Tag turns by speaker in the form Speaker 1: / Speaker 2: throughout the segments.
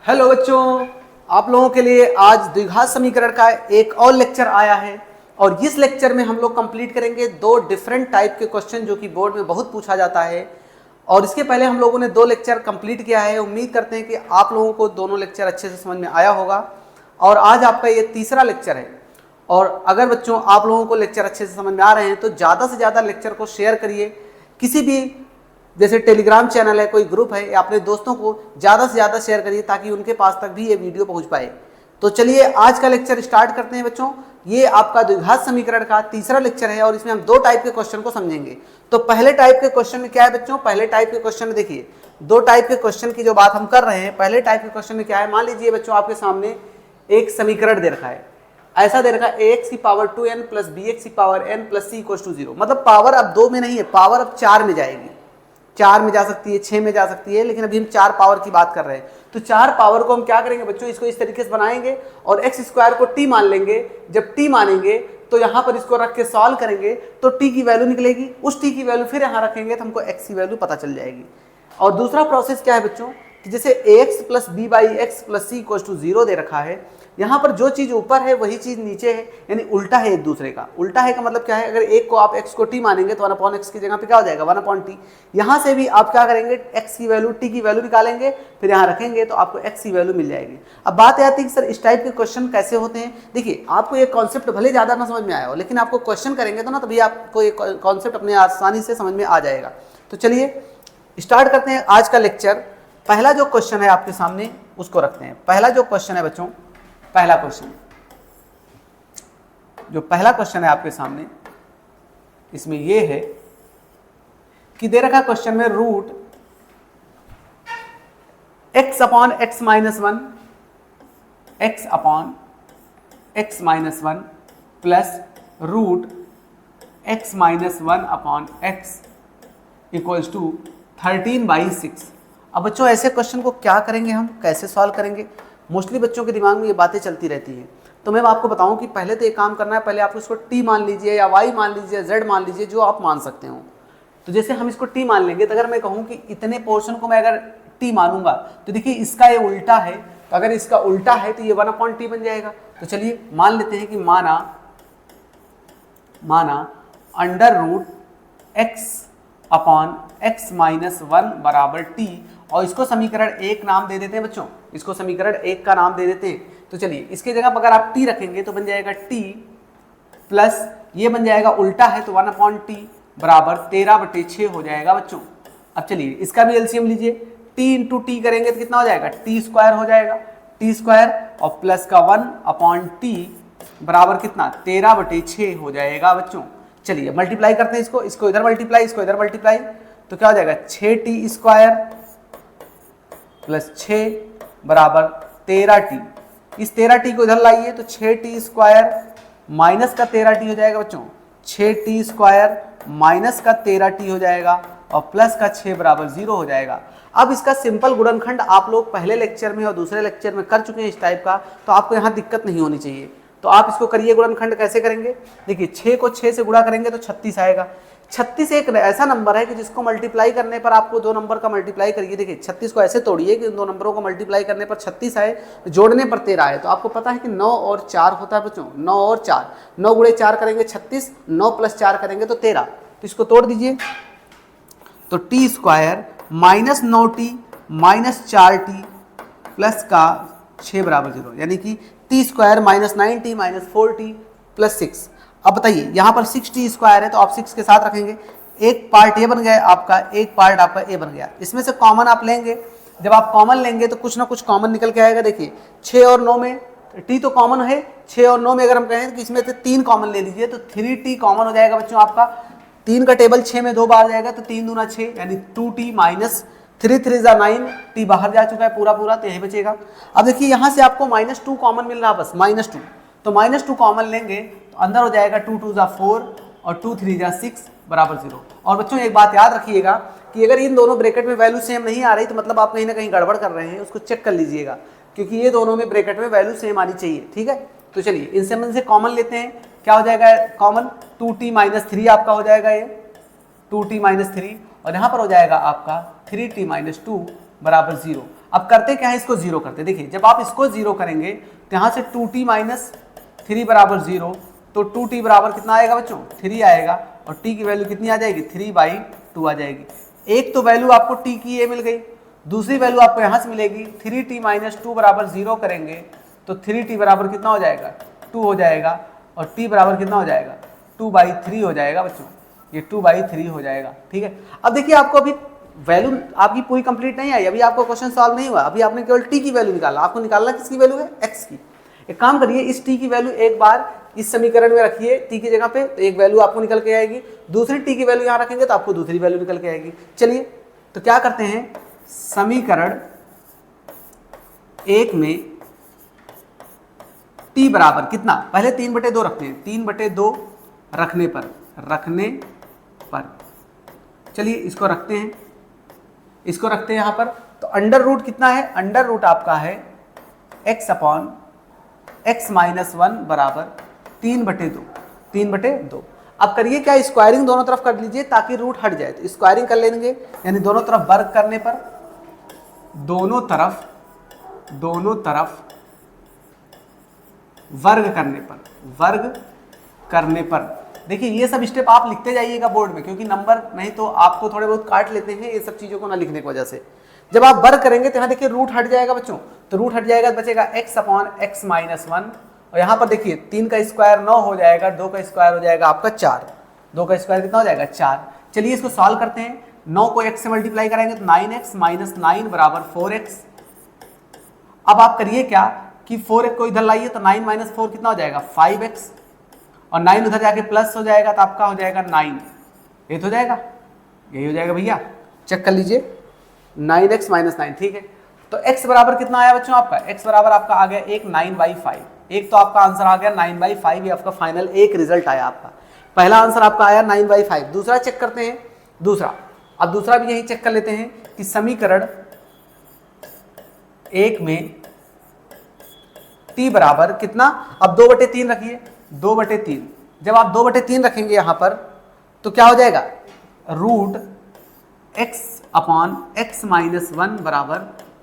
Speaker 1: Hello बच्चों, आप लोगों के लिए आज द्विघात समीकरण का एक और लेक्चर आया है और इस लेक्चर में हम लोग कंप्लीट करेंगे दो डिफरेंट टाइप के क्वेश्चन जो कि बोर्ड में बहुत पूछा जाता है। और इसके पहले हम लोगों ने दो लेक्चर कंप्लीट किया है। उम्मीद करते हैं कि आप लोगों को दोनों लेक्चर अच्छे से समझ में आया होगा और आज आपका ये तीसरा लेक्चर है। और अगर बच्चों आप लोगों को लेक्चर अच्छे से समझ में आ रहे हैं तो ज़्यादा से ज़्यादा लेक्चर को शेयर करिए। किसी भी जैसे टेलीग्राम चैनल है, कोई ग्रुप है, या अपने दोस्तों को ज़्यादा से ज़्यादा शेयर करिए ताकि उनके पास तक भी ये वीडियो पहुंच पाए। तो चलिए आज का लेक्चर स्टार्ट करते हैं बच्चों। ये आपका द्विघात समीकरण का तीसरा लेक्चर है और इसमें हम दो टाइप के क्वेश्चन को समझेंगे। तो पहले टाइप के क्वेश्चन में क्या है बच्चों, पहले टाइप के क्वेश्चन में देखिए दो टाइप के क्वेश्चन की जो बात हम कर रहे हैं। पहले टाइप के क्वेश्चन में क्या है, मान लीजिए बच्चों आपके सामने एक समीकरण दे रखा है, ऐसा दे रखा है ax की पावर 2n प्लस bx की power n plus c equals to 0। मतलब पावर अब 2 में नहीं है, पावर अब 4 में जाएगी। 4 में जा सकती है, 6 में जा सकती है, लेकिन अभी हम 4 पावर की बात कर रहे हैं। तो 4 पावर को हम क्या करेंगे बच्चों, इसको इस तरीके से बनाएंगे और x स्क्वायर को t मान लेंगे। जब t मानेंगे तो यहाँ पर इसको रख के सॉल्व करेंगे तो t की वैल्यू निकलेगी। उस t की वैल्यू फिर यहाँ रखेंगे तो हमको x की वैल्यू पता चल जाएगी। और दूसरा प्रोसेस क्या है बच्चों कि जैसे ax प्लस b by x plus c equals to 0 दे रखा है, यहाँ पर जो चीज ऊपर है वही चीज नीचे है, यानी उल्टा है एक दूसरे का। उल्टा है का मतलब क्या है, अगर एक को आप x को t मानेंगे तो 1/x की जगह पे क्या हो जाएगा 1/t। यहाँ से भी आप क्या करेंगे, x की वैल्यू t की वैल्यू निकालेंगे, फिर यहाँ रखेंगे तो आपको x की वैल्यू मिल जाएगी। अब बात आती है कि सर इस टाइप के क्वेश्चन कैसे होते हैं। देखिए आपको ये कॉन्सेप्ट भले ज़्यादा ना समझ में आया हो, लेकिन आपको क्वेश्चन करेंगे तो ना तभी आपको ये कॉन्सेप्ट अपने आसानी से समझ में आ जाएगा। तो चलिए स्टार्ट करते हैं आज का लेक्चर। पहला जो क्वेश्चन है आपके सामने उसको रखते हैं। पहला जो क्वेश्चन है बच्चों, पहला क्वेश्चन जो पहला क्वेश्चन है आपके सामने, इसमें यह है कि दे रखा क्वेश्चन में root x upon x minus one, x upon x minus one plus root x minus one upon x equals to 13/6। अब बच्चों ऐसे क्वेश्चन को क्या करेंगे, हम कैसे सॉल्व करेंगे, मोस्टली बच्चों के दिमाग में ये बातें चलती रहती हैं। तो मैं आपको बताऊं कि पहले तो एक काम करना है, पहले आप इसको t मान लीजिए या y मान लीजिए, z मान लीजिए, जो आप मान सकते हो। तो जैसे हम इसको t मान लेंगे तो अगर मैं कहूं कि इतने पोर्शन को मैं अगर t मानूंगा तो देखिए इसका ये उल्टा है, तो अगर इसका उल्टा है तो ये 1/t बन जाएगा। तो चलिए मान लेते हैं कि माना under root x upon x minus one बराबर t, और इसको समीकरण 1 नाम दे देते हैं बच्चों, इसको समीकरण 1 का नाम दे देते हैं। तो चलिए इसके जगह पर अगर आप t रखेंगे तो बन जाएगा t प्लस ये बन जाएगा उल्टा है तो 1/t बराबर 13/6 हो जाएगा बच्चों। अब चलिए इसका भी एलसीएम लीजिए, t इंटू टी करेंगे तो कितना हो जाएगा, t स्क्वायर हो जाएगा, t स्क्वायर और प्लस का 1/t बराबर कितना 13/6 हो जाएगा बच्चों। चलिए मल्टीप्लाई करते हैं इसको, इसको इधर मल्टीप्लाई, इसको इधर मल्टीप्लाई, तो क्या हो जाएगा 6t स्क्वायर प्लस 6 बराबर 13t। इस 13t को इधर लाइए तो 6t स्क्वायर माइनस का 13t हो जाएगा बच्चों, 6t स्क्वायर माइनस का 13t हो जाएगा और प्लस का 6 बराबर 0 हो जाएगा। अब इसका सिंपल गुणनखंड आप लोग पहले लेक्चर में और दूसरे लेक्चर में कर चुके हैं इस टाइप का, तो आपको यहाँ दिक्कत नहीं होनी चाहिए। तो आप इसको करिए गुणनखंड। कैसे करेंगे, देखिए 6 को 6 से गुणा करेंगे तो 36 आएगा। 36 एक ऐसा नंबर है कि जिसको मल्टीप्लाई करने पर आपको दो नंबर का मल्टीप्लाई करिए। देखिए 36 को ऐसे तोड़िए कि उन दो नंबरों को मल्टीप्लाई करने पर 36 आए, जोड़ने पर 13 आए। तो आपको पता है कि 9 और 4 होता है बच्चों, 9 और 4, 9 गुणे 4 करेंगे 36, 9 प्लस 4 करेंगे तो 13। तो इसको तोड़ दीजिए तो t square minus 9t minus 4t plus का 6 बराबर 0, यानी कि t square minus 9t minus 4t plus 6। अब बताइए यहाँ पर 6t स्क्वायर है तो आप 6 के साथ रखेंगे, एक पार्ट ये बन गया आपका, एक पार्ट आपका ए बन गया। इसमें से कॉमन आप लेंगे, जब आप कॉमन लेंगे तो कुछ ना कुछ कॉमन निकल के आएगा। देखिए 6 और 9 में t तो कॉमन है, 6 और 9 में अगर हम कहें कि इसमें से 3 कॉमन ले लीजिए तो 3t कॉमन हो जाएगा बच्चों आपका। 3 का टेबल 6 में 2 बार जाएगा तो 3 दूना 6, यानी 2t माइनस 3 3 9, t बाहर जा चुका है पूरा पूरा, तो यही बचेगा। अब देखिए यहाँ से आपको -2 कॉमन मिल रहा है, बस -2, तो -2 कॉमन लेंगे तो अंदर हो जाएगा 2 2 जा 4 और 2 3 जा 6 बराबर 0। और बच्चों एक बात याद रखिएगा कि अगर इन दोनों ब्रैकेट में वैल्यू सेम नहीं आ रही तो मतलब आप कहीं ना कहीं गड़बड़ कर रहे हैं, उसको चेक कर लीजिएगा, क्योंकि ये दोनों में ब्रैकेट में वैल्यू सेम आनी चाहिए। ठीक है, तो चलिए इनसे से कॉमन लेते हैं। क्या हो जाएगा कॉमन, 2t माइनस 3 आपका हो जाएगा, ये 2t माइनस 3, और यहाँ पर हो जाएगा आपका 3t माइनस 2 बराबर 0। अब करते क्या है, इसको जीरो करते। देखिए जब आप इसको जीरो करेंगे तो यहाँ से 2t माइनस 3 बराबर जीरो, तो 2t बराबर कितना आएगा बच्चों, 3 आएगा, और t की वैल्यू कितनी आ जाएगी, 3/2 आ जाएगी। एक तो वैल्यू आपको t की ये मिल गई, दूसरी वैल्यू आपको यहाँ से मिलेगी 3t माइनस 2 बराबर जीरो करेंगे तो 3t बराबर कितना हो जाएगा, 2 हो जाएगा, और t बराबर कितना हो जाएगा, 2/3 हो जाएगा बच्चों, ये 2/3 हो जाएगा। ठीक है, अब देखिए आपको अभी वैल्यू आपकी पूरी कंप्लीट नहीं आई, अभी आपको क्वेश्चन सॉल्व नहीं हुआ, अभी आपने केवल t की वैल्यू निकाला, आपको निकालना किसकी वैल्यू है, x की। एक काम करिए, इस t की वैल्यू एक बार इस समीकरण में रखिए t की जगह पे, तो एक वैल्यू आपको निकल के आएगी, दूसरी t की वैल्यू यहाँ रखेंगे तो आपको दूसरी वैल्यू निकल के आएगी। चलिए तो क्या करते हैं, समीकरण 1 में t बराबर कितना, पहले 3/2 रखते हैं, 3/2 रखने पर चलिए इसको रखते हैं, यहाँ पर। तो अंडर रूट कितना है, अंडर रूट आपका है x/x माइनस 1 बराबर 3/2। अब करिए क्या, स्क्वायरिंग दोनों तरफ कर लीजिए ताकि रूट हट जाए, तो स्क्वायरिंग कर लेंगे, यानी दोनों तरफ वर्ग करने पर, दोनों तरफ वर्ग करने पर देखिए ये सब स्टेप आप लिखते जाइएगा बोर्ड में, क्योंकि नंबर नहीं तो आपको थोड़े बहुत काट लेते हैं ये सब चीज़ों को ना लिखने की वजह से। जब आप वर्ग करेंगे तो यहाँ देखिए रूट हट जाएगा बच्चों, तो रूट हट जाएगा तो बचेगा x/x माइनस 1, और यहाँ पर देखिए 3 का स्क्वायर 9 हो जाएगा, 2 का स्क्वायर हो जाएगा आपका 4, 2 का स्क्वायर कितना हो जाएगा 4। चलिए इसको सॉल्व करते हैं, 9 को x से मल्टीप्लाई कराएंगे तो 9x माइनस 9 बराबर 4x। अब आप करिए क्या कि 4x को इधर लाइए तो 9 माइनस 4 कितना हो जाएगा 5x, और 9 उधर जाके प्लस हो जाएगा तो आपका हो जाएगा 9, ये तो हो जाएगा, यही हो जाएगा भैया, चेक कर लीजिए 9x माइनस 9। ठीक है, तो x बराबर कितना आया बच्चों आपका, x बराबर आपका आ गया एक 9/5, एक तो आपका आंसर आ गया 9/5, ये आपका फाइनल एक रिजल्ट आया आपका, पहला आंसर आपका आया 9/5। दूसरा चेक करते हैं, अब दूसरा भी यही चेक कर लेते हैं कि समीकरण 1 में t बराबर कितना, अब 2/3 रखिए, 2/3, जब आप 2/3 रखेंगे यहां पर तो क्या हो जाएगा, रूट x/x माइनस 1 बराबर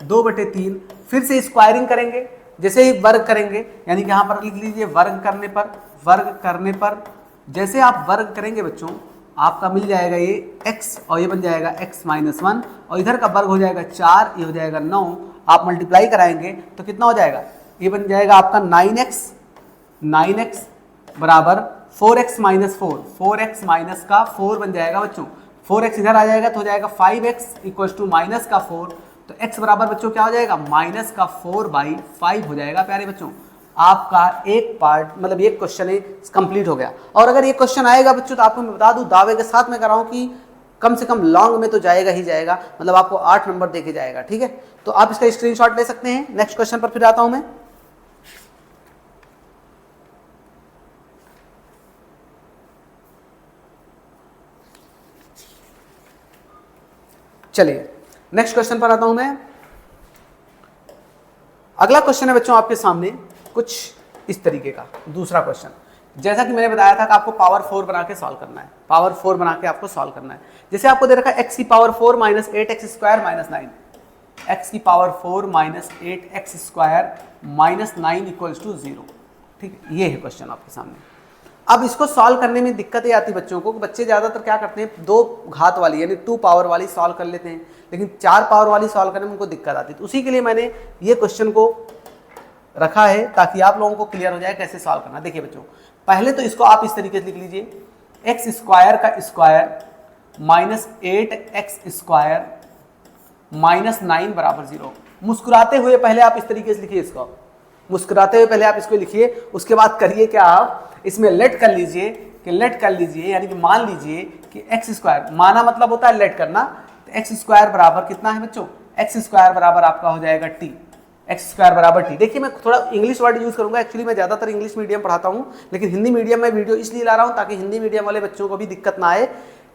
Speaker 1: 2/3, फिर से स्क्वायरिंग करेंगे, जैसे ही वर्ग करेंगे, यानी कि यहां पर लिख लीजिए वर्ग करने पर जैसे आप वर्ग करेंगे बच्चों आपका मिल जाएगा ये x, और ये बन जाएगा x माइनस 1, और इधर का वर्ग हो जाएगा 4, ये हो जाएगा 9, आप मल्टीप्लाई कराएंगे तो कितना हो जाएगा, ये बन जाएगा आपका 9x बराबर 4x माइनस 4, 4x माइनस का 4 बन जाएगा बच्चों, 4x इधर आ जाएगा तो हो जाएगा 5x इक्वल टू माइनस का 4, तो x बराबर बच्चों क्या हो जाएगा, माइनस का 4/5 हो जाएगा। प्यारे बच्चों आपका एक पार्ट मतलब एक क्वेश्चन है कंप्लीट हो गया। और अगर ये क्वेश्चन आएगा बच्चों तो आपको मैं बता दूं, दावे के साथ मैं कर रहा हूं कि कम से कम लॉन्ग में तो जाएगा ही जाएगा, मतलब आपको 8 नंबर देके जाएगा। ठीक है, तो आप इसका स्क्रीनशॉट ले सकते हैं। नेक्स्ट क्वेश्चन पर फिर आता हूं मैं। चलिए नेक्स्ट क्वेश्चन पर आता हूं मैं। अगला क्वेश्चन है बच्चों आपके सामने कुछ इस तरीके का, दूसरा क्वेश्चन। जैसा कि मैंने बताया था कि आपको पावर 4 बना के सॉल्व करना है, पावर 4 बना के आपको सॉल्व करना है। जैसे आपको दे रखा है x की power 4 minus 8x square minus 9, x की power 4 minus 8x square minus 9 equals to 0। ठीक है, ये है क्वेश्चन आपके सामने। अब इसको सॉल्व करने में दिक्कत ये आती है बच्चों को कि बच्चे ज़्यादातर क्या करते हैं, 2 घात वाली यानी 2 पावर वाली सॉल्व कर लेते हैं, लेकिन 4 पावर वाली सॉल्व करने में उनको दिक्कत आती है। तो उसी के लिए मैंने ये क्वेश्चन को रखा है ताकि आप लोगों को क्लियर हो जाए कैसे सॉल्व करना। देखिए बच्चों, पहले तो इसको आप इस तरीके से लिख लीजिए, एक्स स्क्वायर का square minus 8x square minus 9 बराबर 0। मुस्कुराते हुए पहले आप इस तरीके से लिखिए, इसको मुस्कुराते हुए पहले आप इसको लिखिए। उसके बाद करिए क्या, आप इसमें लेट कर लीजिए यानी कि मान लीजिए कि एक्स स्क्वायर, माना मतलब होता है लेट करना, तो एक्स स्क्वायर बराबर कितना है बच्चों, एक्स स्क्वायर बराबर आपका हो जाएगा टी, एक्स स्क्वायर बराबर टी। देखिए मैं थोड़ा इंग्लिश वर्ड यूज करूंगा, एक्चुअली मैं ज़्यादातर इंग्लिश मीडियम पढ़ाता हूँ, लेकिन हिंदी मीडियम में वीडियो इसलिए ला रहा हूँ ताकि हिंदी मीडियम वाले बच्चों को भी दिक्कत ना आए।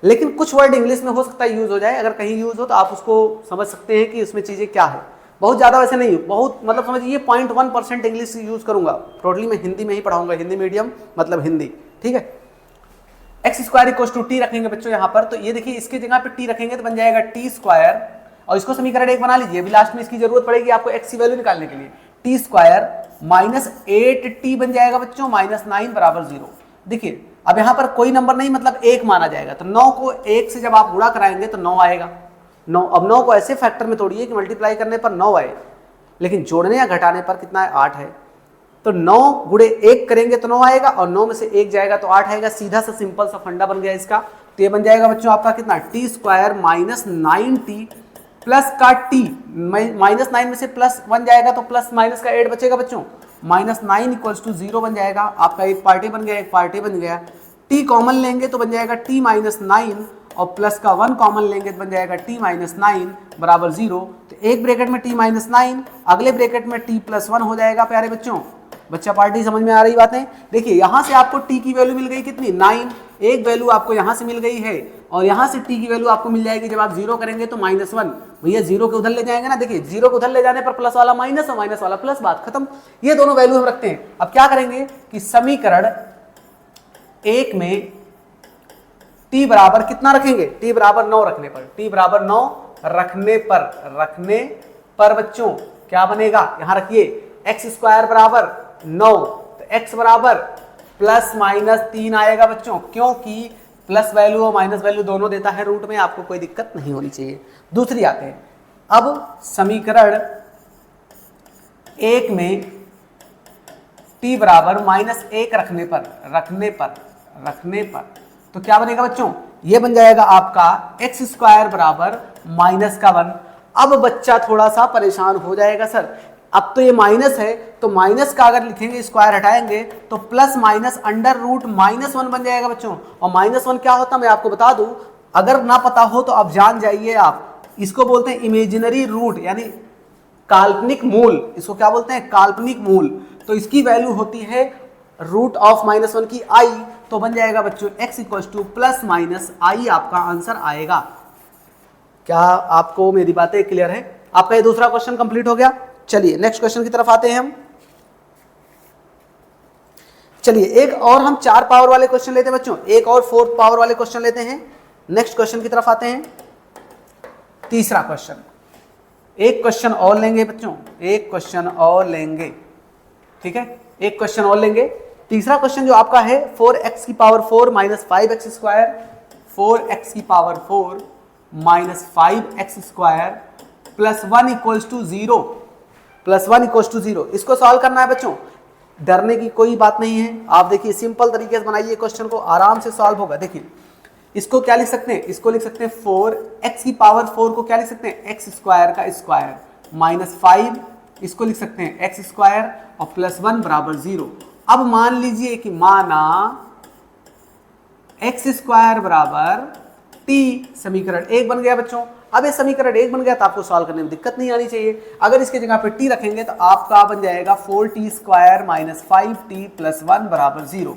Speaker 1: लेकिन कुछ वर्ड इंग्लिश में हो सकता है यूज हो जाए, अगर कहीं यूज हो तो आप उसको समझ सकते हैं कि उसमें चीज़ें क्या है। बहुत ज़्यादा वैसे नहीं, बहुत मतलब समझिए 0.1% इंग्लिश यूज करूंगा, टोटली मैं हिंदी में ही पढ़ाऊंगा, हिंदी मीडियम मतलब हिंदी। ठीक है, x square equal to t रखेंगे बच्चों यहाँ पर, तो ये देखिए इसकी जगह पे टी रखेंगे तो बन जाएगा टी स्क्वायर। और इसको समीकरण 1 बना लीजिए, अभी लास्ट में इसकी जरूरत पड़ेगी आपको x की वैल्यू निकालने के लिए। टी स्क्वायर माइनस 8t बन जाएगा बच्चों, माइनस 9 बराबर 0। देखिए अब यहाँ पर कोई नंबर नहीं, मतलब 1 माना जाएगा, तो 9 को 1 से जब आप गुणा कराएंगे तो 9 आएगा। 9, अब 9 को ऐसे फैक्टर में तोड़िए कि मल्टीप्लाई करने पर 9 आए, लेकिन जोड़ने या घटाने पर कितना है, 8 है। तो 9 गुणे 1 करेंगे तो 9 आएगा, और 9 में से 1 जाएगा तो 8 आएगा। सीधा सा सिंपल सा फंडा बन गया इसका। तो ये बन जाएगा बच्चों आपका कितना, T square minus 9t plus का t, माइनस 9 में से प्लस 1 जाएगा तो प्लस माइनस का 8 बचेगा बच्चों, माइनस 9 इक्वल्स टू 0 बन जाएगा। आपका एक पार्टी बन गया, एक पार्टी बन गया। t कॉमन लेंगे तो बन जाएगा t माइनस 9, और प्लस का 1 कॉमन लेंगे तो बन जाएगा t माइनस 9 बराबर 0। तो एक ब्रैकेट में t माइनस 9, अगले ब्रैकेट में t प्लस 1 हो जाएगा। प्यारे बच्चों, बच्चा पार्टी समझ में आ रही बातें? देखिए यहाँ से आपको t की वैल्यू मिल गई कितनी, 9, एक वैल्यू आपको यहाँ से मिल गई है, और यहाँ से t की वैल्यू आपको मिल जाएगी जब आप 0 करेंगे तो माइनस 1। भैया 0 को उधर ले जाएंगे ना, देखिए 0 को उधर ले जाने पर प्लस वाला माइनस और माइनस वाला प्लस, बात खत्म। ये दोनों वैल्यू हम रखते हैं। अब क्या करेंगे कि समीकरण 1 में t बराबर कितना रखेंगे, t बराबर 9 रखने पर, t बराबर 9 रखने पर बच्चों क्या बनेगा, यहां रखिए एक्स स्क्वायर बराबर 9, तो x बराबर प्लस माइनस 3 आएगा बच्चों, क्योंकि प्लस वैल्यू और माइनस वैल्यू दोनों देता है रूट में, आपको कोई दिक्कत नहीं होनी चाहिए। दूसरी आते हैं, अब समीकरण 1 में t बराबर माइनस 1 रखने पर तो क्या बनेगा बच्चों, ये बन जाएगा आपका एक्स स्क्वायर बराबर माइनस का 1। अब बच्चा थोड़ा सा परेशान हो जाएगा, सर अब तो ये माइनस है, तो माइनस का अगर लिखेंगे स्क्वायर हटाएंगे तो plus minus under root minus 1 बन जाएगा बच्चों। और माइनस 1 क्या होता है मैं आपको बता दूं, अगर ना पता हो तो आप जान जाइए। आप इसको बोलते हैं इमेजिनरी रूट, यानी काल्पनिक मूल। इसको क्या बोलते हैं, काल्पनिक मूल। तो इसकी वैल्यू होती है रूट ऑफ माइनस 1 की आई, तो बन जाएगा बच्चों x equal to plus minus I, आपका आंसर आएगा। क्या आपको मेरी बातें क्लियर है? आपका ये दूसरा क्वेश्चन कंप्लीट हो गया। चलिए नेक्स्ट क्वेश्चन की तरफ आते हैं हम। चलिए एक और हम 4 पावर वाले क्वेश्चन लेते हैं बच्चों, एक और 4 पावर वाले क्वेश्चन लेते हैं। नेक्स्ट क्वेश्चन की तरफ आते हैं, तीसरा क्वेश्चन। एक क्वेश्चन और लेंगे बच्चों, एक क्वेश्चन और लेंगे, ठीक है, एक क्वेश्चन और लेंगे। तीसरा क्वेश्चन जो आपका है 4x की power 4 minus 5x square, 4x की power 4 minus 5x square plus 1 equals to 0, plus 1 equals to 0। इसको सॉल्व करना है बच्चों, डरने की कोई बात नहीं है। आप देखिए सिंपल तरीके से बनाइए क्वेश्चन को, आराम से सॉल्व होगा। देखिए इसको क्या लिख सकते हैं, इसको लिख सकते हैं 4x की पावर 4 को क्या लिख सकते हैं, x स्क्वायर का स्क्वायर माइनस 5, इसको लिख सकते हैं x स्क्वायर और प्लस 1 बराबर 0। अब मान लीजिए कि माना x स्क्वायर बराबर t, समीकरण 1 बन गया बच्चों। अब ये समीकरण 1 बन गया तो आपको सॉल्व करने में दिक्कत नहीं आनी चाहिए। अगर इसके जगह पे t रखेंगे तो आपका बन जाएगा 4t square minus 5t plus 1 बराबर 0।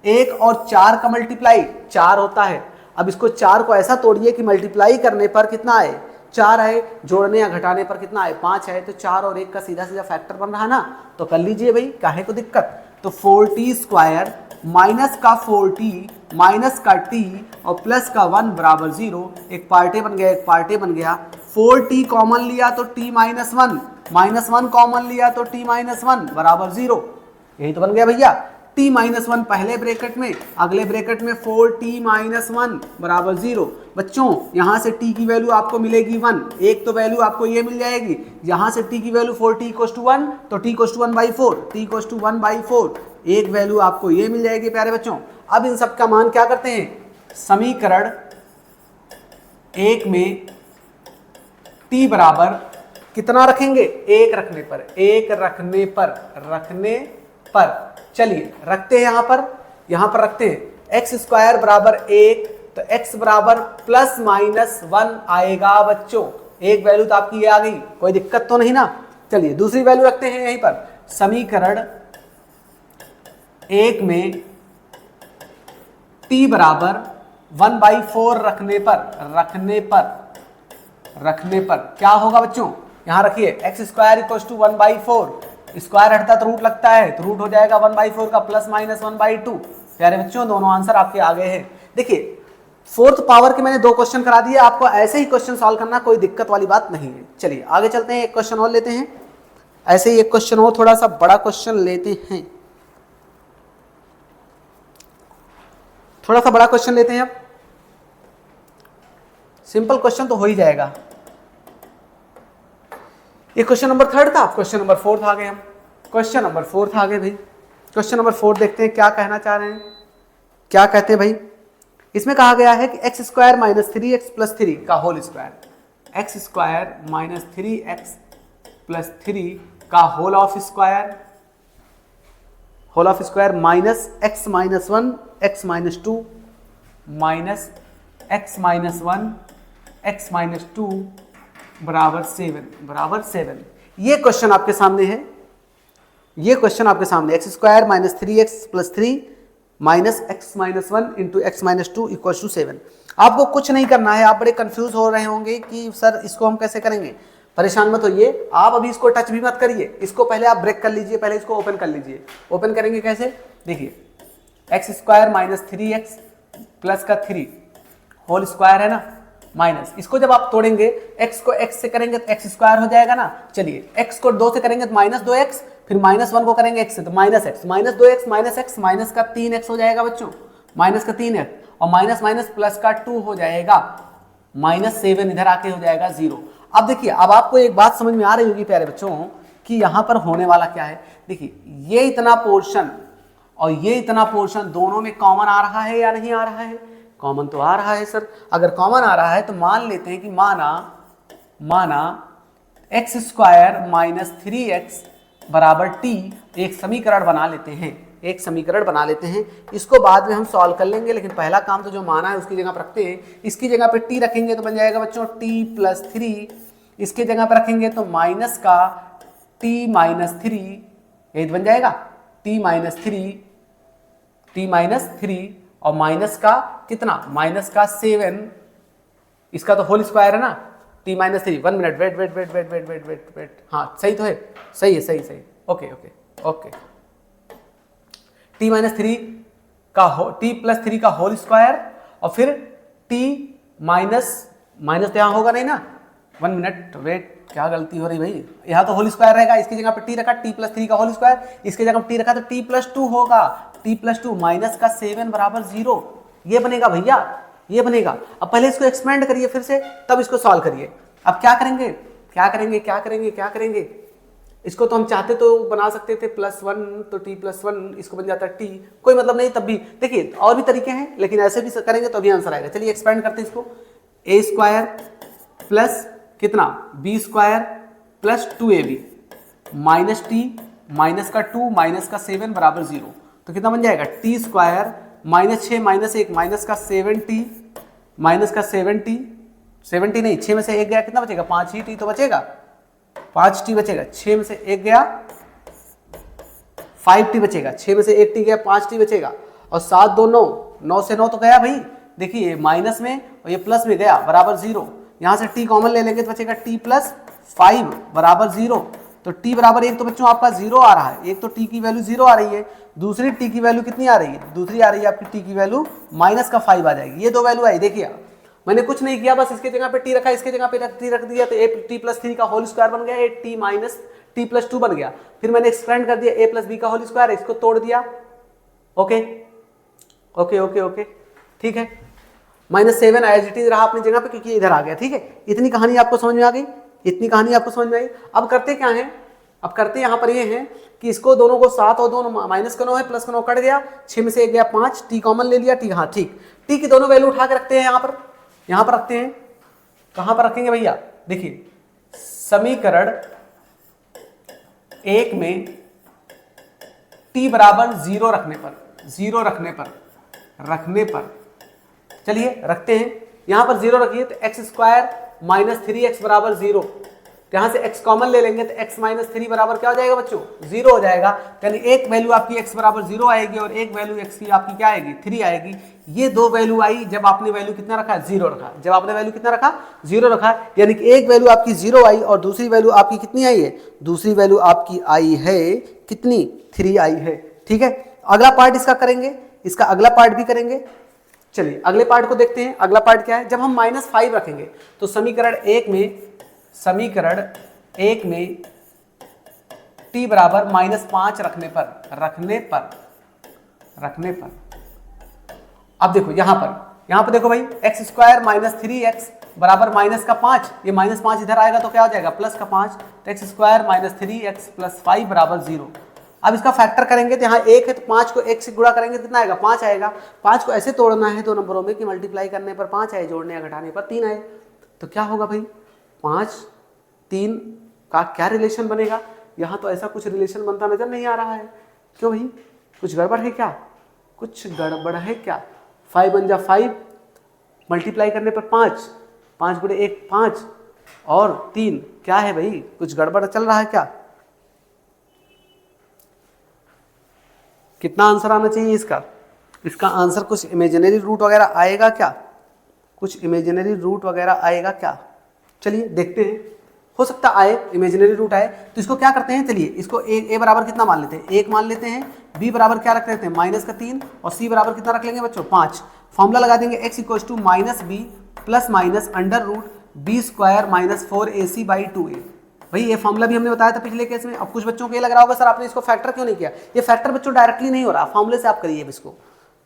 Speaker 1: 1 और 4 का मल्टीप्लाई 4 होता है। अब इसको 4 को ऐसा तोड़िए कि मल्टीप्लाई करने पर कितना आए, 4 आए, जोड़ने या घटाने पर कितना आए, 5 आए। तो 4 और 1 का सीधा सीधा फैक्टर बन रहा ना, तो कर लीजिए भाई, काहे को दिक्कत। तो 4t स्क्वायर माइनस का 4t माइनस का t और प्लस का 1 बराबर 0। एक पार्टे बन गया, एक पार्टे बन गया। 4t कॉमन लिया तो t माइनस 1, माइनस 1 कॉमन लिया तो t माइनस 1 बराबर 0। यही तो बन गया भैया। t माइनस 1 पहले ब्रैकेट में, अगले ब्रैकेट में 4t माइनस 1 बराबर 0। बच्चों यहाँ से t की वैल्यू आपको मिलेगी 1, एक तो वैल्यू आपको ये मिल जाएगी। यहाँ से t की वैल्यू 4t इक्वल्स टू 1, तो t equals to 1/4, t equals to 1/4, एक वैल्यू आपको ये मिल जाएगी प्यारे बच्चों। अब इन सब का मान क्या करते हैं, समीकरण 1 में t बराबर कितना रखेंगे, 1 रखने पर, 1 रखने पर चलिए रखते हैं यहाँ पर रखते हैं एक्स स्क्वायर बराबर 1, तो x बराबर प्लस माइनस 1 आएगा बच्चों। एक वैल्यू तो आपकी ये आ गई, कोई दिक्कत तो नहीं ना। चलिए दूसरी वैल्यू रखते हैं यहीं पर, समीकरण 1 में t बराबर 1/4 रखने पर क्या होगा बच्चों, यहां रखिए x square equals to 1/4, square हटता तो रूट लगता है, तो रूट हो जाएगा 1/4 का प्लस माइनस 1/2। प्यारे बच्चों दोनों आंसर आपके आ गए हैं। देखिए फोर्थ पावर के मैंने 2 क्वेश्चन करा दिए, आपको ऐसे ही क्वेश्चन सॉल्व करना, कोई दिक्कत वाली बात नहीं है। चलिए आगे चलते हैं, एक क्वेश्चन और लेते हैं, ऐसे ही एक क्वेश्चन और थोड़ा सा बड़ा क्वेश्चन लेते हैं, थोड़ा सा बड़ा क्वेश्चन लेते हैं। अब सिंपल क्वेश्चन तो हो ही जाएगा। ये क्वेश्चन नंबर 3 था, क्वेश्चन नंबर 4 आ गए हम, क्वेश्चन नंबर 4 आ गए भाई। क्वेश्चन नंबर 4 देखते हैं क्या कहना चाह रहे हैं, क्या कहते हैं भाई। इसमें कहा गया है कि x square minus 3x plus 3 का whole square, x square minus 3x plus 3 का whole of square, whole of square minus x minus 1 x minus 2 minus x minus 1 x minus 2 बराबर 7। ये क्वेश्चन आपके सामने है, ये क्वेश्चन आपके सामने, x square minus 3x plus 3 minus x minus 1 into x minus 2 equal to 7। आपको कुछ नहीं करना है, आप बड़े कंफ्यूज हो रहे होंगे कि सर इसको हम कैसे करेंगे। परेशान मत होइए, आप अभी इसको टच भी मत करिए, इसको पहले आप ब्रेक कर लीजिए, पहले इसको ओपन कर लीजिए। ओपन करेंगे कैसे, देखिए x square minus 3x plus का 3 होल स्क्वायर है ना, माइनस, इसको जब आप तोड़ेंगे x को x से करेंगे तो x स्क्वायर हो जाएगा ना। चलिए x को 2 से करेंगे तो माइनस 2x, फिर माइनस 1 को करेंगे x से तो minus x, minus 2x minus x minus का 3x हो जाएगा बच्चों, माइनस का 3x, और माइनस माइनस प्लस का 2 हो जाएगा, माइनस 7 इधर आके हो जाएगा 0। अब देखिए, अब आपको एक बात समझ में आ रही होगी प्यारे बच्चों कि यहाँ पर होने वाला क्या है। देखिए ये इतना पोर्शन और ये इतना पोर्शन दोनों में कॉमन आ रहा है या नहीं आ रहा है, कॉमन तो आ रहा है सर। अगर कॉमन आ रहा है तो मान लेते हैं कि माना एक्स स्क्वायर माइनस 3x बराबर t, एक समीकरण बना लेते हैं, एक समीकरण बना लेते हैं। इसको बाद में हम सॉल्व कर लेंगे, लेकिन पहला काम तो जो माना है उसकी जगह पर रखते हैं। इसकी जगह पे t रखेंगे तो बन जाएगा बच्चों t प्लस 3, इसके जगह पर रखेंगे तो माइनस का t माइनस 3, यही बन जाएगा t माइनस 3 और माइनस का कितना, माइनस का 7, इसका तो होल स्क्वायर है ना, t माइनस 3। 1 मिनट, वेट, हाँ सही तो है, सही है, सही, ओके। t माइनस 3 का t प्लस 3 का होल स्क्वायर और फिर t माइनस तो यहाँ होगा नहीं ना, 1 मिनट वेट, क्या गलती हो रही भाई, यहाँ तो होल स्क्वायर रहेगा, इसकी जगह पे t रखा t प्लस 3 का होल स्क्वायर, इसकी जगह पे t रखा तो t प्लस 2 होगा, t प्लस 2 माइनस का 7 बराबर 0, ये बनेगा भैया, ये बनेगा। अब पहले इसको एक्सपेंड करिए फिर से, तब इसको सॉल्व करिए। अब क्या करेंगे, इसको तो हम चाहते तो बना सकते थे +1, तो t प्लस 1, इसको बन जाता है t, कोई मतलब नहीं। तब भी देखिए और भी तरीके हैं, लेकिन ऐसे भी करेंगे तो अभी आंसर आएगा। चलिए एक्सपेंड करते हैं इसको, a स्क्वायर प्लस कितना b square plus 2ab minus t minus का 2 माइनस का 7 बराबर 0, तो कितना बन जाएगा t square minus 6 minus 1 minus का 7t माइनस का 7t, 7t नहीं, 6 में से 1 गया, कितना बचेगा, 5 ही t तो बचेगा, 5t बचेगा, 6 में से 1 गया 5t बचेगा, 6 में से 1t गया 5t बचेगा, और 7 2 9, 9 से 9 तो गया भाई, देखिए माइनस में और ये प्लस में गया बराबर 0। यहाँ से t कॉमन ले लेंगे तो बचेगा t प्लस 5 बराबर 0, तो t बराबर 1 तो बच्चों आपका 0 आ रहा है, एक तो t की वैल्यू 0 आ रही है, दूसरी t की वैल्यू कितनी आ रही है, दूसरी आ रही है आपकी t की वैल्यू माइनस का 5 आ जाएगी। ये दो वैल्यू आई, देखिए मैंने कुछ नहीं किया, बस इसके जगह पे t रखा, इसके जगह पे t रख दिया, तो t प्लस 3 का होल स्क्वायर बन गया, t माइनस t प्लस 2 बन गया, फिर मैंने एक्सपेंड कर दिया a प्लस b का होल स्क्वायर, इसको तोड़ दिया, ओके, ठीक है, -7 एज इट इज रहा अपनी जगह पे क्योंकि इधर आ गया, ठीक है। इतनी कहानी आपको समझ में आ गई, इतनी कहानी आपको समझ में आई। अब करते क्या है, अब करते यहाँ पर ये है कि इसको दोनों को 7 और 2 माइनस का 9 है, प्लस का 9 कट गया, 6 में से 1 गया 5, t कॉमन ले लिया, t, हाँ ठीक, t की दोनों वैल्यू उठा के रखते हैं यहाँ पर रखते हैं, कहाँ पर रखेंगे भैया, देखिए समीकरण 1 में t बराबर 0 रखने पर चलिए रखते हैं, यहां पर 0 रखिए तो एक्स स्क्वायर माइनस 3x बराबर 0, यहां से x कॉमन ले लेंगे तो x माइनस 3 बराबर क्या हो जाएगा बच्चों, 0 हो जाएगा। यानी एक वैल्यू आपकी x बराबर 0 आएगी और एक वैल्यू x की आपकी क्या आएगी, 3 आएगी। ये दो वैल्यू आई जब आपने वैल्यू कितना रखा, 0 रखा, जब आपने वैल्यू कितना रखा, 0 रखा, यानी कि एक वैल्यू आपकी 0 आई और दूसरी वैल्यू आपकी कितनी आई है, दूसरी वैल्यू आपकी आई है कितनी, 3 आई है, ठीक है। अगला पार्ट इसका करेंगे, इसका अगला पार्ट भी करेंगे, चलिए अगले पार्ट को देखते हैं। अगला पार्ट क्या है, जब हम -5 रखेंगे तो समीकरण एक में t बराबर -5 रखने पर अब देखो यहां पर देखो भाई x स्क्वायर -3x बराबर -5, ये -5 इधर आएगा तो क्या हो जाएगा +5, तो x स्क्वायर -3x + 5 बराबर 0। अब इसका फैक्टर करेंगे तो यहाँ 1 है तो 5 को 1 से गुणा करेंगे तो कितना आएगा 5 आएगा। 5 को ऐसे तोड़ना है दो नंबरों में कि मल्टीप्लाई करने पर 5 आए, जोड़ने या घटाने पर 3 आए, तो क्या होगा भाई 5 3 का क्या रिलेशन बनेगा। यहाँ तो ऐसा कुछ रिलेशन बनता नजर नहीं आ रहा है, क्यों भाई कुछ गड़बड़ है क्या, 5 बन जा 5, मल्टीप्लाई करने पर 5, 5 गुणे 1 5 और 3, क्या है भाई कुछ गड़बड़ चल रहा है क्या। कितना आंसर आना चाहिए इसका आंसर कुछ इमेजिनरी रूट वगैरह आएगा क्या, चलिए देखते हैं, हो सकता आए इमेजिनरी रूट आए। तो इसको क्या करते हैं, चलिए इसको a बराबर कितना मान लेते हैं, 1 मान लेते हैं, b बराबर क्या रख लेते हैं -3 और c बराबर कितना रख लेंगे बच्चों 5। फॉर्मूला लगा देंगे x = -b ± √b² - 4ac/2a। भाई ये फॉर्मूला भी हमने बताया था पिछले केस में। अब कुछ बच्चों को ये लग रहा होगा सर आपने इसको फैक्टर क्यों नहीं किया, ये फैक्टर बच्चों डायरेक्टली नहीं हो रहा, फॉर्मूले से आप करिए। इसको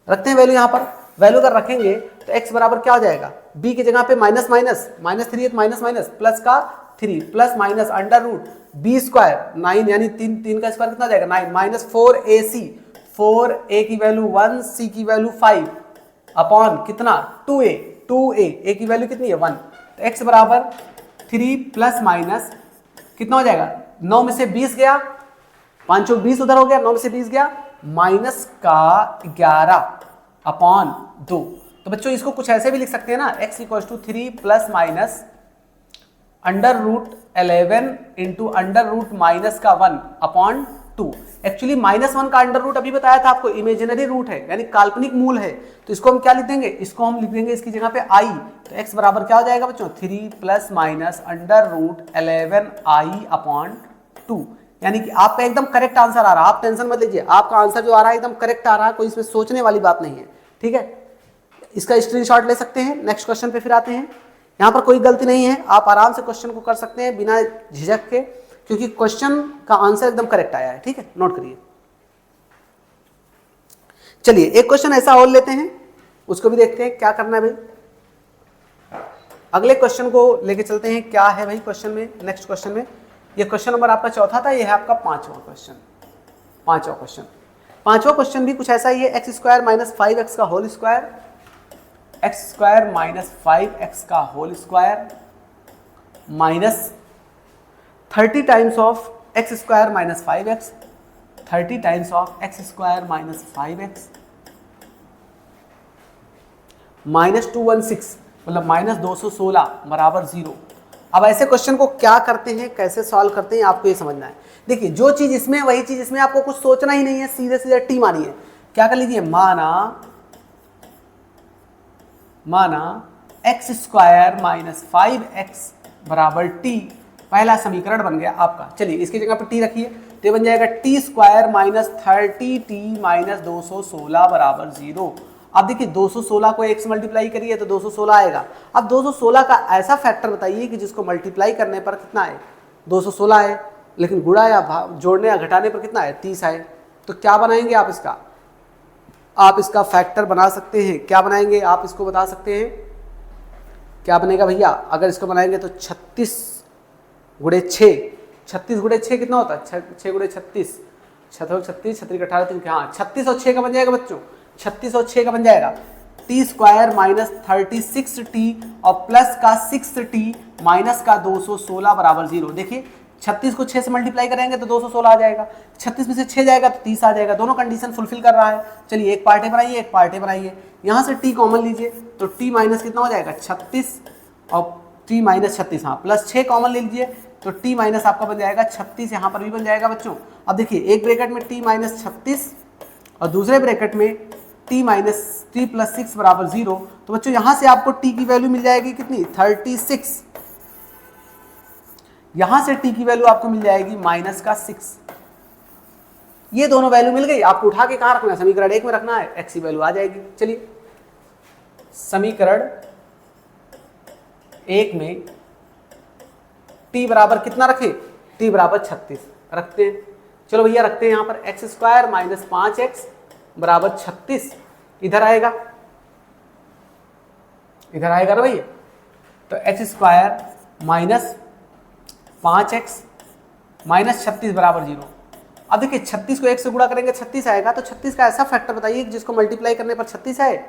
Speaker 1: रखते हैं वैल्यू, यहाँ पर वैल्यू अगर रखेंगे तो x बराबर क्या हो जाएगा, b की जगह पे -3 है तो माइनस प्लस का 3 प्लस माइनस √b² 9 यानी 3 का स्क्वायर कितना जाएगा 9 -4ac, 4a की वैल्यू 1, c की वैल्यू 5 अपॉन कितना 2a की वैल्यू कितनी है 1। तो x बराबर 3 प्लस माइनस कितना हो जाएगा, 9 में से 20 गया, 5 20 उधर हो गया, 9 में से 20 गया, माइनस का 11 अपॉन 2। तो बच्चों इसको कुछ ऐसे भी लिख सकते हैं ना, x = 3 plus minus √11 into √-1 upon 2। Actually -1 का अंडर रूट अभी बताया था आपको, इमेजिनरी रूट है यानी काल्पनिक मूल है, तो इसको हम क्या लिख देंगे, इसको हम लिख देंगे इसकी जगह पे i। तो x बराबर क्या हो जाएगा बच्चों 3 प्लस माइनस √11i अपॉन 2। यानी कि आपका एकदम करेक्ट आंसर आ रहा है, आप टेंशन मत लीजिए, आपका आंसर जो आ रहा है एकदम करेक्ट आ रहा है, कोई इसमें सोचने वाली बात नहीं है, ठीक है। इसका स्क्रीनशॉट ले सकते हैं। नेक्स्ट क्वेश्चन पे फिर आते हैं, यहाँ पर कोई गलती नहीं है, आप आराम से क्वेश्चन को कर सकते हैं बिना झिझक के, क्योंकि क्वेश्चन का आंसर एकदम करेक्ट आया है, ठीक है, नोट करिए। चलिए एक क्वेश्चन ऐसा और लेते हैं, उसको भी देखते हैं क्या करना है भाई। अगले क्वेश्चन को लेके चलते हैं, क्या है भाई क्वेश्चन में, नेक्स्ट क्वेश्चन में। ये क्वेश्चन नंबर आपका चौथा था, ये है आपका पांचवा क्वेश्चन। पांचवा क्वेश्चन भी कुछ ऐसा ही है, x² - 5x का होल स्क्वायर, x² - 5x का whole square minus 30 times of x² - 5x, 30 times of x² - 5x -216 मतलब -216 बराबर 0। अब ऐसे क्वेश्चन को क्या करते हैं, कैसे सॉल्व करते हैं, आपको ये समझना है। देखिए जो चीज इसमें वही चीज इसमें, आपको कुछ सोचना ही नहीं है, सीधे सीधे टी मानिए। क्या कर लीजिए, माना x² - 5x बराबर t, पहला समीकरण बन गया आपका। चलिए इसकी जगह पर t रखिए, तो बन जाएगा t² - 30t - 216 बराबर 0। अब देखिए 216 को 1 से मल्टीप्लाई करिए तो 216 आएगा। अब 216 का ऐसा फैक्टर बताइए कि जिसको मल्टीप्लाई करने पर कितना आए 216 आए, लेकिन गुणा या जोड़ने या घटाने पर कितना आए 30 आए। तो क्या बनाएंगे आप इसका फैक्टर बना सकते हैं। क्या बनाएंगे आप इसको बता सकते हैं, क्या बनेगा भैया, अगर इसको बनाएंगे तो 36 गुणे 6, 36 गुणे 6 कितना होता है 6 गुणे 36, 36 36 18 हाँ 36 और 6 का बन जाएगा बच्चों, 36 और 6 का बन जाएगा t² - 36t और प्लस का 6t माइनस का 216 बराबर 0। देखिए 36 को 6 से मल्टीप्लाई करेंगे तो 216 आ जाएगा, 36 में से 6 जाएगा तो 30 आ जाएगा, दोनों कंडीशन फुलफिल कर रहा है। चलिए एक पार्टे बनाइए, एक पार्टे बनाइए, यहाँ से t कॉमन लीजिए तो t माइनस कितना हो जाएगा 36 और t माइनस 36, हाँ प्लस 6 कॉमन ले लीजिए तो t माइनस आपका बन जाएगा 36, यहाँ पर भी बन जाएगा बच्चों। अब देखिए एक ब्रैकेट में t माइनस 36 और दूसरे ब्रैकेट में t माइनस 3 + 6 बराबर 0। तो बच्चों यहाँ से आपको t की वैल्यू मिल जाएगी कितनी 36, यहां से t की वैल्यू आपको मिल जाएगी माइनस का 6। ये दोनों वैल्यू मिल गई, आपको उठा के कहां रखना है, समीकरण 1 में रखना है, x की वैल्यू आ जाएगी। चलिए समीकरण 1 में t बराबर कितना रखें, t बराबर 36 रखते हैं। चलो भैया रखते हैं यहाँ पर एक्स स्क्वायर माइनस 5x बराबर 36 इधर आएगा, इधर आएगा ना भैया। तो x square minus 5x minus 36 बराबर 0। अब देखिए 36 को 1 से गुणा करेंगे 36 आएगा, तो 36 का ऐसा फैक्टर बताइए जिसको मल्टीप्लाई करने पर 36 आए,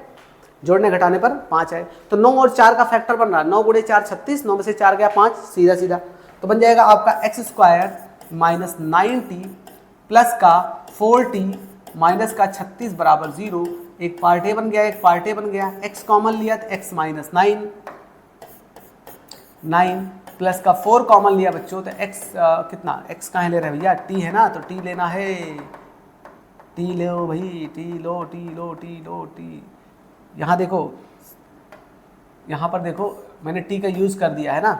Speaker 1: जोड़ने घटाने पर 5 आए। तो 9 और 4 का फैक्टर बन रहा है, 9 गुणे 4 36, 9 में से 4 गया 5, सीधा सीधा। तो बन जाएगा आपका x square minus 9t plus का 4t माइनस का 36 बराबर 0। एक पार्ट ए बन गया, एक पार्ट ए बन गया, x कॉमन लिया तो x माइनस 9 प्लस का 4 कॉमन लिया बच्चों तो x कितना, x कहाँ ले रहे हैं भैया, t है ना, तो t लेना है, t लो भाई, t लो t लो t लो t। यहाँ देखो, यहाँ पर देखो मैंने t का यूज़ कर दिया है ना,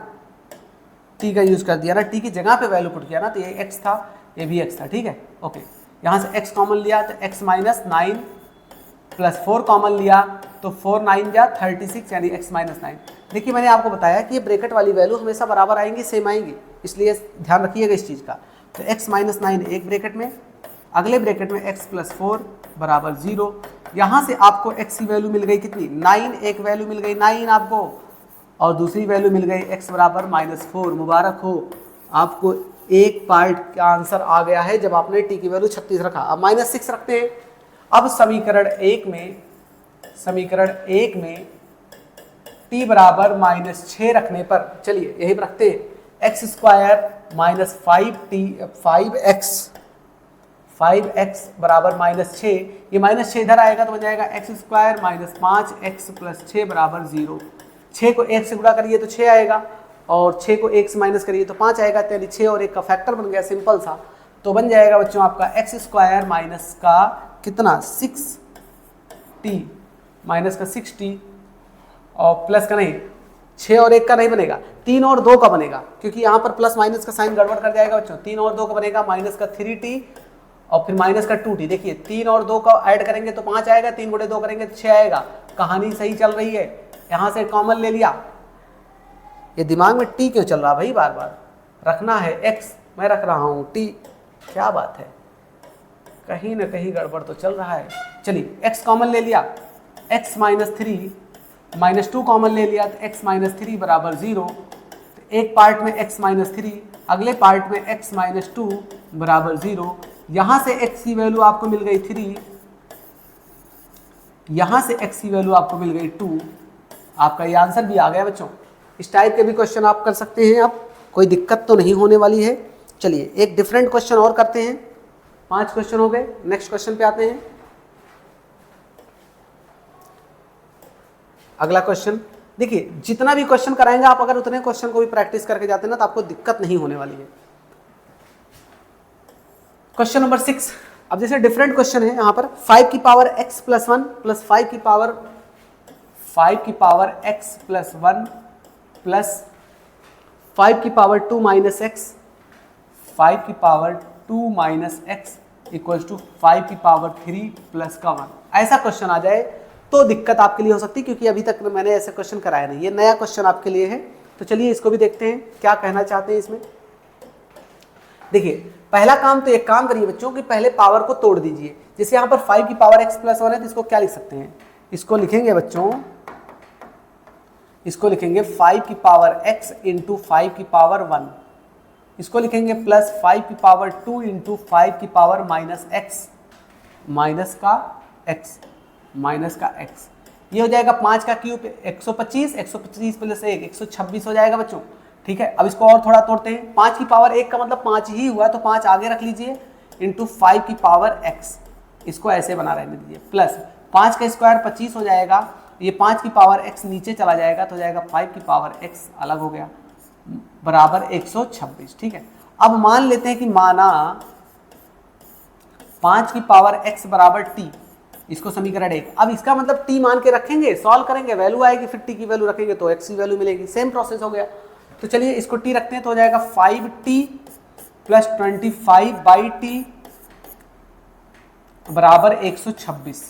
Speaker 1: t का यूज़ कर दिया ना, t की जगह पे वैल्यू पुट किया ना, तो ये x था, ये भी x था, ठीक है, ओके। यहाँ से x कॉमन लिया तो x माइनस 9 प्लस 4 कॉमन लिया तो 4 9 जा 36 यानी x माइनस 9। देखिए मैंने आपको बताया कि ये ब्रैकेट वाली वैल्यू हमेशा बराबर आएंगी, सेम आएंगी, इसलिए ध्यान रखिएगा इस चीज़ का। तो x माइनस 9 एक ब्रैकेट में, अगले ब्रैकेट में x प्लस 4 बराबर 0। यहाँ से आपको x की वैल्यू मिल गई कितनी, 9, एक वैल्यू मिल गई 9 आपको, और दूसरी वैल्यू मिल गई x बराबर माइनस 4। मुबारक हो, आपको एक पार्ट का आंसर आ गया है जब आपने t की वैल्यू 36 रखा। अब माइनस 6 रखते हैं। अब समीकरण 1 में t बराबर माइनस 6 रखने पर, चलिए यही रखते हैं, एक्स स्क्वायर माइनस 5x बराबर माइनस 6, ये माइनस 6 इधर आएगा तो बन जाएगा x square minus 5x plus 6 बराबर 0। 6 को 1 से गुणा करिए तो 6 आएगा, और 6 को 1 से माइनस करिए तो 5 आएगा, यानी 6 और 1 का फैक्टर बन गया, सिंपल सा। तो बन जाएगा बच्चों आपका एक्स स्क्वायर माइनस का कितना 6t माइनस का 6t और प्लस का नहीं, 6 और 1 का नहीं बनेगा, 3 और 2 का बनेगा, क्योंकि यहाँ पर प्लस माइनस का साइन गड़बड़ कर जाएगा बच्चों। 3 और 2 का बनेगा माइनस का 3t और फिर माइनस का 2t। देखिए 3 और 2 का ऐड करेंगे तो 5 आएगा, 3 गुणे 2 करेंगे तो 6 आएगा। कहानी सही चल रही है, यहाँ से कॉमन ले लिया। ये दिमाग में t क्यों चल रहा भाई, बार बार रखना है x, मैं रख रहा हूँ t, क्या बात है, कहीं ना कहीं गड़बड़ तो चल रहा है। चलिए x कॉमन ले लिया, x माइनस 3 माइनस 2 कॉमन ले लिया तो x माइनस 3 बराबर 0। तो एक पार्ट में x माइनस 3, अगले पार्ट में x माइनस 2 बराबर 0। यहाँ से x की वैल्यू आपको मिल गई 3, यहाँ से x की वैल्यू आपको मिल गई 2। आपका ये आंसर भी आ गया बच्चों। इस टाइप के भी क्वेश्चन आप कर सकते हैं, अब कोई दिक्कत तो नहीं होने वाली है। चलिए एक डिफरेंट क्वेश्चन और करते हैं, 5 क्वेश्चन हो गए, नेक्स्ट क्वेश्चन पे आते हैं। अगला क्वेश्चन देखिए, जितना भी क्वेश्चन कराएंगे आप अगर उतने क्वेश्चन को भी प्रैक्टिस करके जाते हैं ना तो आपको दिक्कत नहीं होने वाली है। क्वेश्चन नंबर 6, अब जैसे डिफरेंट क्वेश्चन है यहाँ पर, 5 की पावर x प्लस 1 प्लस 5 की पावर x प्लस 1 प्लस 5 की पावर 2 माइनस x, 5 की power 2 minus x equals to 5 की पावर 3 प्लस का 1। ऐसा क्वेश्चन आ जाए तो दिक्कत आपके लिए हो सकती है, क्योंकि अभी तक मैंने ऐसे क्वेश्चन कराया नहीं, ये नया क्वेश्चन आपके लिए है। तो चलिए इसको भी देखते हैं क्या कहना चाहते हैं इसमें। देखिए पहला काम तो एक काम करिए बच्चों कि पहले पावर को तोड़ दीजिए। जैसे यहाँ पर 5 की पावर x प्लस 1 है तो इसको क्या लिख सकते हैं, इसको लिखेंगे बच्चों, इसको लिखेंगे 5 की पावर x इंटू 5 की पावर 1, इसको लिखेंगे प्लस 5 की पावर 2 इंटू 5 की पावर माइनस x, माइनस का x, ये हो जाएगा 5 का क्यूब 125, 125 प्लस 1 126 हो जाएगा बच्चों। ठीक है, अब इसको और थोड़ा तोड़ते हैं। 5 की पावर 1 का मतलब 5 ही हुआ, तो 5 आगे रख लीजिए, इंटू 5 की पावर x, इसको ऐसे बना रहने दीजिए, प्लस 5 का स्क्वायर 25 हो जाएगा, ये 5 की पावर x नीचे चला जाएगा तो हो जाएगा 5 की पावर x अलग हो गया, बराबर 126। ठीक है, अब मान लेते हैं कि माना 5 की पावर x बराबर t, इसको समीकरण 1। अब इसका मतलब t मान के रखेंगे, सॉल्व करेंगे, वैल्यू आएगी, फिर t की वैल्यू रखेंगे तो x की वैल्यू मिलेगी, सेम प्रोसेस हो गया। तो चलिए इसको t रखते हैं तो हो जाएगा 5t प्लस 25 बाई t बराबर 126।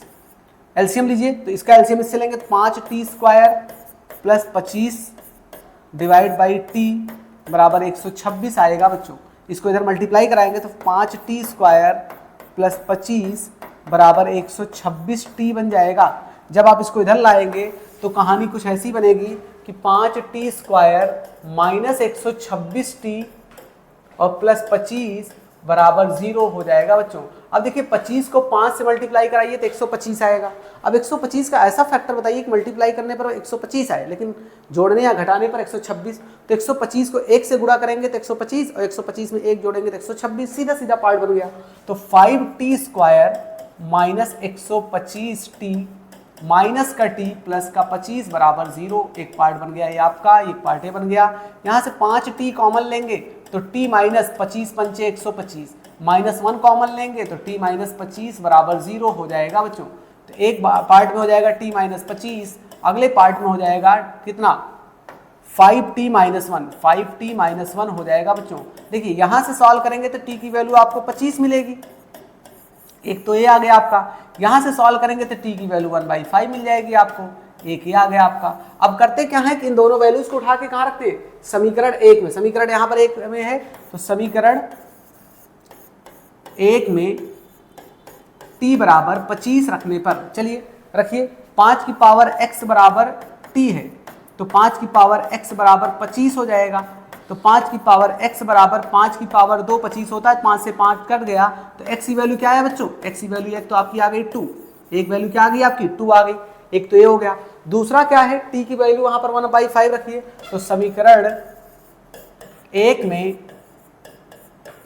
Speaker 1: एलसीएम लीजिए, तो इसका एलसीएम इससे लेंगे तो 5t square plus 25 divide by T बराबर 126 आएगा बच्चों। इसको इधर मल्टीप्लाई कराएंगे तो 5t स्क्वायर प्लस 25 बराबर 126t बन जाएगा। जब आप इसको इधर लाएंगे तो कहानी कुछ ऐसी बनेगी कि 5t स्क्वायर माइनस 126t और प्लस 25 बराबर 0 हो जाएगा बच्चों। अब देखिए 25 को 5 से मल्टीप्लाई कराइए तो 125 आएगा। अब 125 का ऐसा फैक्टर बताइए कि मल्टीप्लाई करने पर 125 आए, लेकिन जोड़ने या घटाने पर 126। तो 125 को 1 से गुणा करेंगे तो 125 और 125 में 1 जोड़ेंगे तो 126, सीधा सीधा पार्ट बन गया। तो 5t square minus 125t minus का t प्लस का 25 बराबर 0, एक पार्ट बन गया ये आपका, एक पार्ट ये बन गया। यहाँ से 5t कॉमन लेंगे तो t माइनस 25 पंचे 125, माइनस 1 कॉमन लेंगे तो t माइनस 25 बराबर 0 हो जाएगा बच्चों। तो एक पार्ट में हो जाएगा t माइनस 25, अगले पार्ट में हो जाएगा कितना 5t माइनस 1, 5t माइनस 1 हो जाएगा बच्चों। देखिए यहाँ से सॉल्व करेंगे तो t की वैल्यू आपको 25 मिलेगी, एक तो ये आ गया आपका। यहाँ से सॉल्व करेंगे तो t की वैल्यू 1/5 मिल जाएगी आपको, एक ये आ गया आपका। अब करते क्या है कि इन दोनों वैल्यूज को उठा के कहाँ रखते हैं, समीकरण 1 में। समीकरण यहाँ पर 1 में है तो समीकरण 1 में t बराबर 25 रखने पर, चलिए रखिए 5 की पावर x बराबर t है तो 5 की पावर x बराबर 25 हो जाएगा। तो 5 की पावर x बराबर 5 की पावर 2 25 होता है, 5 से 5 कट गया तो x की वैल्यू क्या है बच्चों, x की वैल्यू एक तो आपकी आ गई 2, एक वैल्यू क्या आ गई आपकी 2 आ गई, एक तो ये हो गया। दूसरा क्या है, t की वैल्यू वहां पर 1/5 रखिए। तो समीकरण 1 में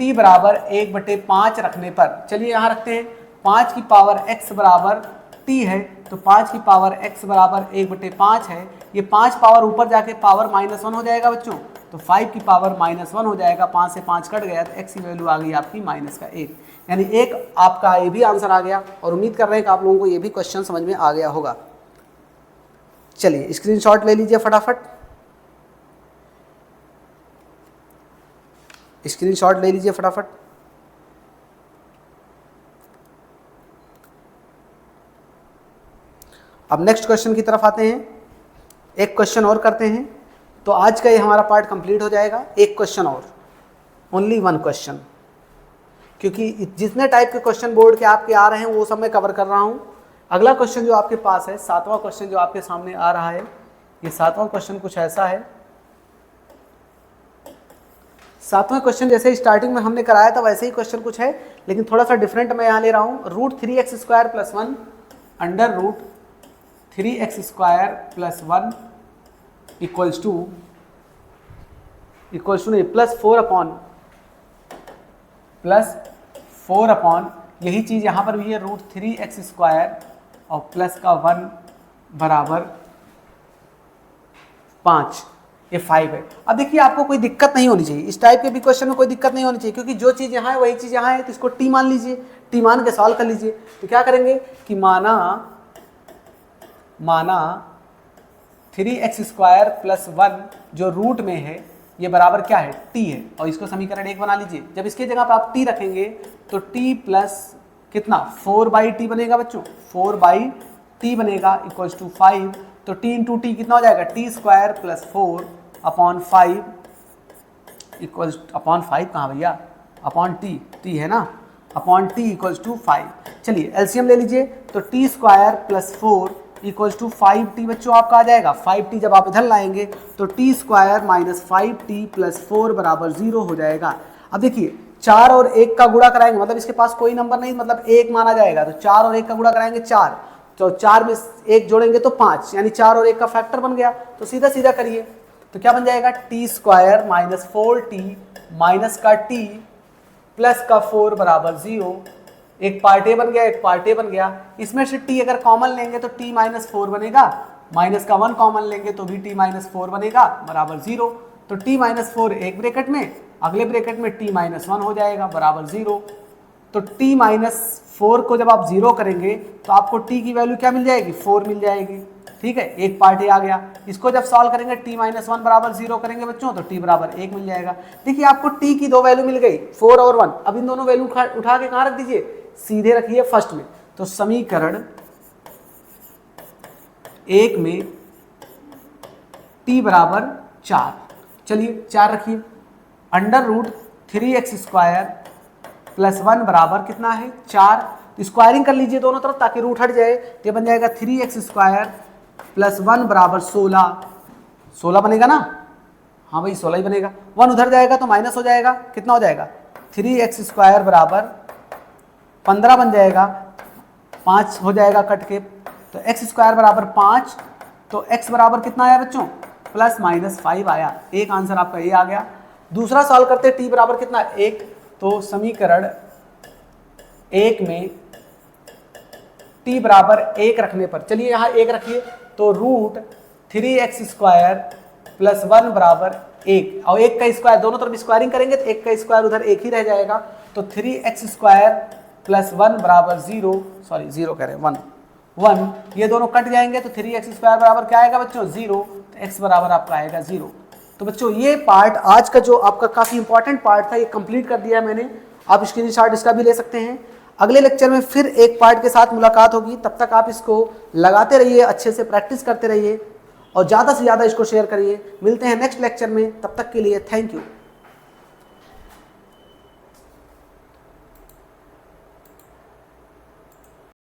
Speaker 1: t बराबर 1/5 रखने पर, चलिए यहाँ रखते हैं 5 की पावर x बराबर t है तो 5 की पावर x बराबर 1/5 है। ये 5 पावर ऊपर जाके पावर -1 हो जाएगा बच्चों, तो 5 की पावर -1 हो जाएगा, 5 से 5 कट गया तो x की वैल्यू आ गई आपकी -1, यानी एक आपका ये भी आंसर आ गया। और उम्मीद कर रहे हैं कि आप लोगों को ये भी क्वेश्चन समझ में आ गया होगा। चलिए स्क्रीनशॉट ले लीजिए फटाफट, स्क्रीनशॉट ले लीजिए फटाफट। अब नेक्स्ट क्वेश्चन की तरफ आते हैं, एक क्वेश्चन और करते हैं तो आज का ये हमारा पार्ट कंप्लीट हो जाएगा। एक क्वेश्चन और, ओनली 1 क्वेश्चन, क्योंकि जितने टाइप के क्वेश्चन बोर्ड के आपके आ रहे हैं वो सब मैं कवर कर रहा हूँ। अगला क्वेश्चन जो आपके पास है, 7वां क्वेश्चन जो आपके सामने आ रहा है, ये 7वां क्वेश्चन कुछ ऐसा है। 7वां क्वेश्चन जैसे स्टार्टिंग में हमने कराया था वैसे ही क्वेश्चन कुछ है, लेकिन थोड़ा सा डिफरेंट मैं यहाँ ले रहा हूँ। √3x² + 1 under root 3x² + 1 equals to नहीं +4 यही चीज़ यहाँ पर भी है, √3x² और प्लस का 1 बराबर 5, ये 5 है। अब देखिए आपको कोई दिक्कत नहीं होनी चाहिए, इस टाइप के भी क्वेश्चन में कोई दिक्कत नहीं होनी चाहिए, क्योंकि जो चीज़ यहाँ है वही चीज़ यहाँ है, तो इसको t मान लीजिए, t मान के सॉल्व कर लीजिए। तो क्या करेंगे कि माना 3x² + 1 जो रूट में है ये बराबर क्या है, t है, और इसको समीकरण 1 बना लीजिए। जब इसके जगह पर आप t रखेंगे तो t प्लस कितना 4/t बनेगा बच्चों, 4/t बनेगा इक्वल्स टू 5। तो t इंटू टी कितना हो जाएगा, t² + 4/5 इक्वल्स अपॉन 5 कहाँ भैया, अपॉन t है ना, अपॉन t इक्वल्स टू 5। चलिए एलसीएम ले लीजिए, तो t² + 4 इक्वल्स टू 5t बच्चों आपका आ जाएगा। 5t जब आप इधर लाएंगे तो t² - 5t + 4 बराबर 0 हो जाएगा। अब देखिए 4 और 1 का गुणा कराएंगे, मतलब इसके पास कोई नंबर नहीं, मतलब 1 माना जाएगा, तो 4 और 1 का गुणा कराएंगे 4, तो 4 में 1 जोड़ेंगे तो 5, यानी 4 और 1 का फैक्टर बन गया। तो सीधा सीधा करिए तो क्या बन जाएगा, t² - 4t माइनस का t प्लस का 4 बराबर 0, एक पार्ट ए बन गया, एक पार्ट ए बन गया। इसमें से t अगर कॉमन लेंगे तो t - 4 बनेगा, माइनस का 1 कॉमन लेंगे तो भी t - 4 बनेगा बराबर 0। तो t - 4 एक ब्रैकेट में, अगले ब्रैकेट में t - 1 हो जाएगा बराबर 0। तो t - 4 को जब आप 0 करेंगे तो आपको t की वैल्यू क्या मिल जाएगी, 4 मिल जाएगी। ठीक है, एक पार्ट ए आ गया। इसको जब सॉल्व करेंगे t - 1 बराबर 0 करेंगे बच्चों तो t बराबर 1 मिल जाएगा। देखिए आपको t की 2 वैल्यू मिल गई, 4 और 1। अब इन दोनों वैल्यू उठा के कहाँ रख दीजिए, सीधे रखिए फर्स्ट में। तो समीकरण 1 में t बराबर 4, चलिए 4 रखिए, अंडर रूट 3x² प्लस 1 बराबर कितना है 4, स्क्वायरिंग कर लीजिए दोनों तरफ ताकि रूट हट जाए, तो ये बन जाएगा 3x² प्लस 1 बराबर 16 बनेगा ना, हाँ भाई 16 ही बनेगा, 1 उधर जाएगा तो माइनस हो जाएगा, कितना हो जाएगा 3x² बराबर 15 बन जाएगा, 5 हो जाएगा कट के, तो x² बराबर 5, तो x बराबर कितना आया बच्चों प्लस माइनस 5 आया, एक आंसर आपका ये आ गया। दूसरा सॉल्व करते t बराबर कितना 1, तो समीकरण 1 में t बराबर 1 रखने पर, चलिए यहाँ 1 रखिए, तो रूट 3x² प्लस 1 बराबर 1, और 1 का स्क्वायर दोनों तरफ स्क्वायरिंग करेंगे तो 1 का स्क्वायर उधर 1 ही रह जाएगा, तो 3x² प्लस 1 बराबर 0, सॉरी 0 कह रहे हैं 1, ये दोनों कट जाएंगे तो 3x² बराबर क्या आएगा बच्चों 0, तो x बराबर आपका आएगा 0। तो बच्चों ये पार्ट आज का जो आपका काफ़ी इंपॉर्टेंट पार्ट था ये कंप्लीट कर दिया मैंने, आप स्क्रीनशॉट इसका भी ले सकते हैं। अगले लेक्चर में फिर एक पार्ट के साथ मुलाकात होगी, तब तक आप इसको लगाते रहिए, अच्छे से प्रैक्टिस करते रहिए और ज़्यादा से ज़्यादा इसको शेयर करिए। मिलते हैं नेक्स्ट लेक्चर में, तब तक के लिए थैंक यू।